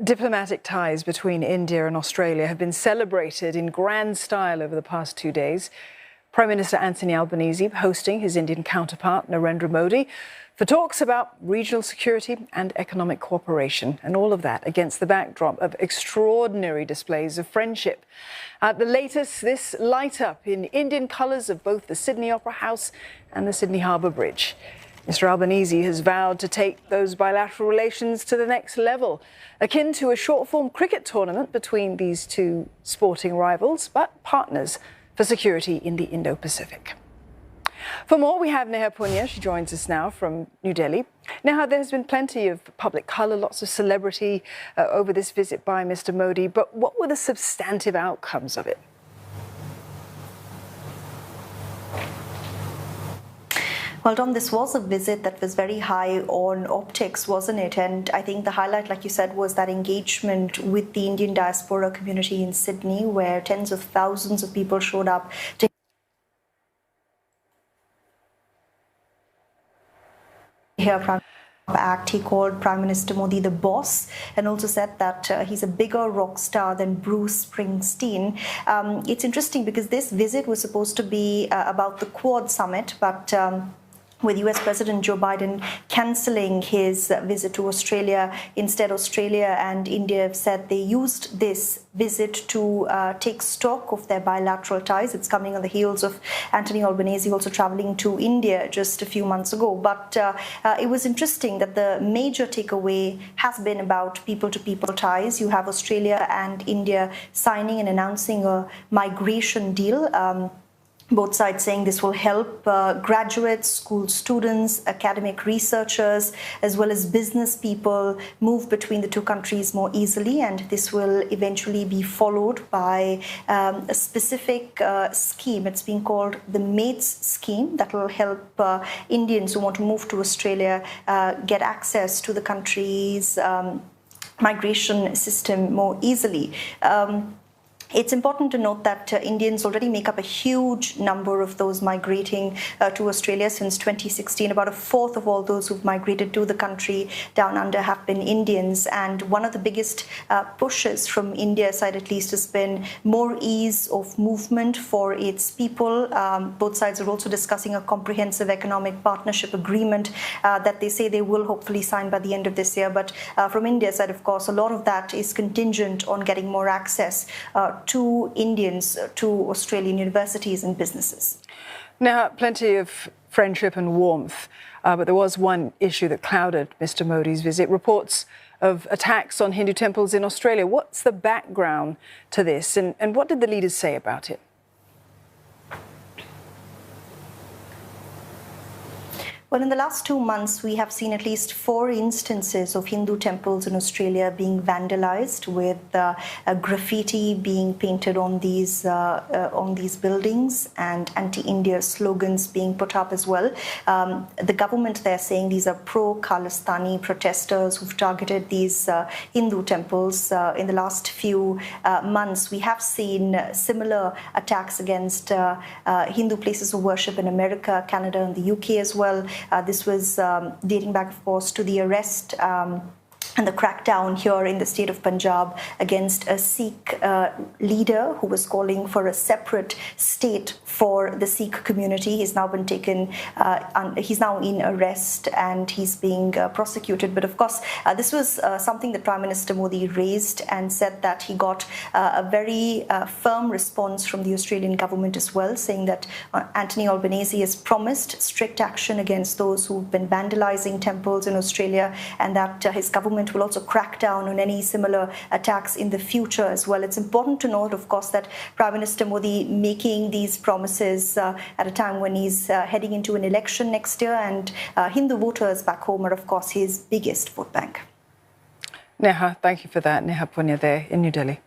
Diplomatic ties between India and Australia have been celebrated in grand style over the past 2 days. Prime Minister Anthony Albanese hosting his Indian counterpart, Narendra Modi, for talks about regional security and economic cooperation, and all of that against the backdrop of extraordinary displays of friendship. At the latest, this light up in Indian colours of both the Sydney Opera House and the Sydney Harbour Bridge. Mr Albanese has vowed to take those bilateral relations to the next level, akin to a short-form cricket tournament between these two sporting rivals, but partners for security in the Indo-Pacific. For more, we have Neha Punya. She joins us now from New Delhi. Neha, there has been plenty of public colour, lots of celebrity over this visit by Mr Modi, but what were the substantive outcomes of it? Well, Tom, this was a visit that was very high on optics, wasn't it? And I think the highlight, like you said, was that engagement with the Indian diaspora community in Sydney, where tens of thousands of people showed up to hear Prime Act. He called Prime Minister Modi the boss and also said that he's a bigger rock star than Bruce Springsteen. It's interesting because this visit was supposed to be about the Quad summit, but with US President Joe Biden cancelling his visit to Australia. Instead, Australia and India have said they used this visit to take stock of their bilateral ties. It's coming on the heels of Anthony Albanese also travelling to India just a few months ago. But it was interesting that the major takeaway has been about people-to-people ties. You have Australia and India signing and announcing a migration deal. Both sides saying this will help graduates, school students, academic researchers, as well as business people move between the two countries more easily. And this will eventually be followed by a specific scheme. It's being called the MATES scheme that will help Indians who want to move to Australia get access to the country's migration system more easily. It's important to note that Indians already make up a huge number of those migrating to Australia since 2016. About a fourth of all those who've migrated to the country down under have been Indians. And one of the biggest pushes from India's side, at least, has been more ease of movement for its people. Both sides are also discussing a comprehensive economic partnership agreement that they say they will hopefully sign by the end of this year. But from India's side, of course, a lot of that is contingent on getting more access to Indians to Australian universities and businesses. Now, plenty of friendship and warmth, but there was one issue that clouded Mr Modi's visit, reports of attacks on Hindu temples in Australia. What's the background to this, and what did the leaders say about it? Well, in the last 2 months, we have seen at least 4 instances of Hindu temples in Australia being vandalized, with graffiti being painted on these buildings and anti-India slogans being put up as well. The government, they're saying these are pro-Khalistani protesters who've targeted these Hindu temples. In the last few months, we have seen similar attacks against Hindu places of worship in America, Canada, and the UK as well. This was dating back, of course, to the arrest and the crackdown here in the state of Punjab against a Sikh leader who was calling for a separate state for the Sikh community. He's now been taken, he's now in arrest and he's being prosecuted. But of course, this was something that Prime Minister Modi raised and said that he got a very firm response from the Australian government as well, saying that Anthony Albanese has promised strict action against those who've been vandalizing temples in Australia, and that his government will also crack down on any similar attacks in the future as well. It's important to note, of course, that Prime Minister Modi making these promises at a time when he's heading into an election next year, and Hindu voters back home are, of course, his biggest vote bank. Neha, thank you for that. Neha Punya there in New Delhi.